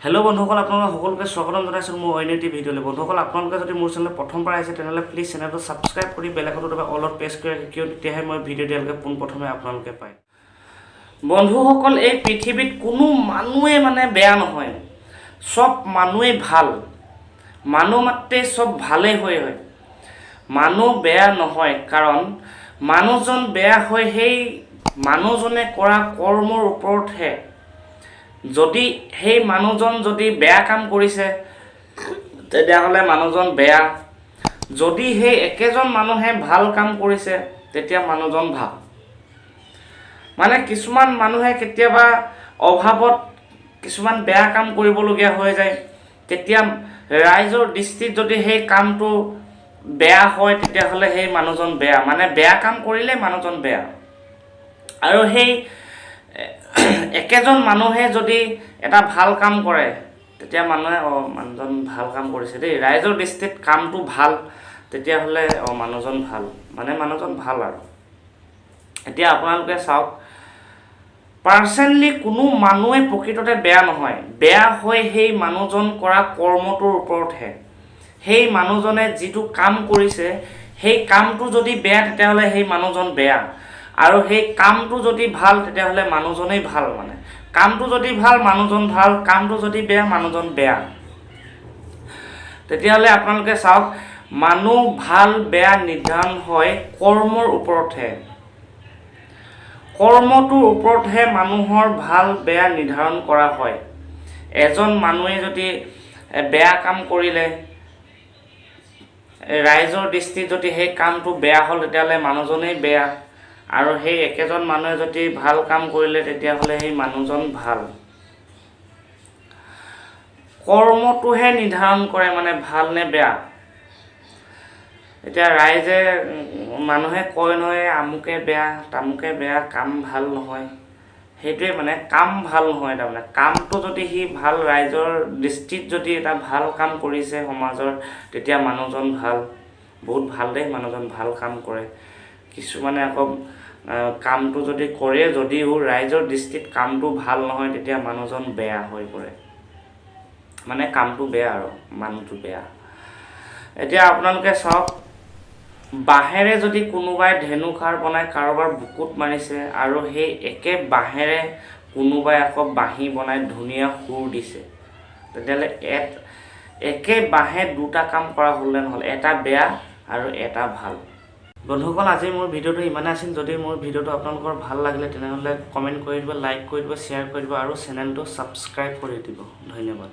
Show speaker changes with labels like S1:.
S1: Hello' বন্ধুসকল, আপোনালোক সকলোকে স্বাগতম জনাইছোঁ মোৰ অন্য এটি ভিডিঅ'লৈ। বন্ধুসকল, আপোনালোকে যদি মোৰ চেনেল প্ৰথমবাৰ আহিছে তেনেহ'লে প্লিজ চেনেলটো ছাবস্ক্ৰাইব কৰি বেলেগতো দবা অলপ প্ৰেছ কৰি ৰাখিব, তেতিয়াহে মই ভিডিঅ' দিয়ালৈকে পোনপ্ৰথমে আপোনালোকে পায়। বন্ধুসকল, এই পৃথিৱীত কোনো মানুহে বেয়া নহয়, চব মানুহেই ভাল। মানুহ মাত্ৰেই চব ভালেই হয়। মানুহ বেয়া নহয়, কাৰণ মানুহজন বেয়া হয় সেই মানুহজনে কৰা কৰ্মৰ ওপৰতহে। যদি সেই মানুহজন যদি বেয়া কাম কৰিছে তেতিয়াহ'লে মানুহজন বেয়া। যদি সেই একেজন মানুহে ভাল কাম কৰিছে তেতিয়া মানুহজন ভাল। কিছুমান মানুহে কেতিয়াবা অভাৱত কিছুমান বেয়া কাম কৰিবলগীয়া হৈ যায়, তেতিয়া ৰাইজৰ দৃষ্টিত যদি সেই কামটো বেয়া হয় তেতিয়াহ'লে সেই মানুহজন বেয়া। বেয়া কাম কৰিলে মানুহজন বেয়া। আৰু সেই একেজন মানুহে যদি এটা ভাল কাম কৰে তেতিয়া মানুহে মানুহজন ভাল কাম কৰিছে দেই, ৰাইজৰ দৃষ্টিত কামটো ভাল, তেতিয়াহ'লে মানুহজন ভাল, মানুহজন ভাল। আৰু এতিয়া আপোনালোকে চাওক, পাৰ্চনেলি কোনো মানুহে প্ৰকৃততে বেয়া নহয়, বেয়া হয় সেই মানুহজন কৰা কৰ্মটোৰ ওপৰতহে। সেই মানুহজনে যিটো কাম কৰিছে সেই কামটো যদি বেয়া তেতিয়াহ'লে সেই মানুহজন বেয়া, আৰু সেই কামটো যদি ভাল তেতিয়াহ'লে মানুহজনেই ভাল। কামটো যদি ভাল মানুহজন ভাল, কামটো যদি বেয়া মানুহজন বেয়া। তেতিয়াহ'লে আপোনালোকে চাওক, মানুহ ভাল বেয়া নিৰ্ধাৰণ হয় কৰ্মৰ ওপৰতহে। কৰ্মটোৰ ওপৰতহে মানুহৰ ভাল বেয়া নিৰ্ধাৰণ কৰা হয়। এজন মানুহে যদি বেয়া কাম কৰিলে ৰাইজৰ দৃষ্টিত যদি সেই কামটো বেয়া হ'ল তেতিয়াহ'লে মানুহজনেই বেয়া, আৰু সেই একেজন মানুহে যদি ভাল কাম কৰিলে তেতিয়াহ'লে সেই মানুহজন ভাল। কৰ্মটোহে নিৰ্ধাৰণ কৰে ভাল নে বেয়া। এতিয়া ৰাইজে মানুহে কয় নহয় আমুকে বেয়া তামুকে বেয়া, কাম ভাল নহয়। সেইটোৱে কাম ভাল নহয়। কামটো যদি সি ভাল, ৰাইজৰ দৃষ্টিত যদি এটা ভাল কাম কৰিছে সমাজৰ, তেতিয়া মানুহজন ভাল, বহুত ভাল দেই, মানুহজন ভাল কাম কৰে। কিছুমানে আকৌ কামটো যদি কৰে যদিও ৰাইজৰ দৃষ্টিত কামটো ভাল নহয় তেতিয়া মানুহজন বেয়া হৈ পৰে। কামটো বেয়া আৰু মানুহটো বেয়া। এতিয়া আপোনালোকে চাওক, বাঁহেৰে যদি কোনোবাই ধেনুখাৰ বনাই কাৰোবাৰ বুকুত মাৰিছে, আৰু সেই একে বাঁহেৰে কোনোবাই আকৌ বাঁহী বনাই ধুনীয়া সুৰ দিছে, তেতিয়াহ'লে একে বাঁহে দুটা কাম কৰা হ'লে নহ'ল, এটা বেয়া আৰু এটা ভাল। বন্ধুসকল, আজি মোৰ ভিডিঅ'টো ইমানে আছিল। যদি মোৰ ভিডিঅ'টো আপোনালোকৰ ভাল লাগিলে তেনেহ'লে কমেণ্ট কৰি দিব, লাইক কৰি দিব, শ্বেয়াৰ কৰি দিব আৰু চেনেলটো ছাবস্ক্ৰাইব কৰি দিব। ধন্যবাদ।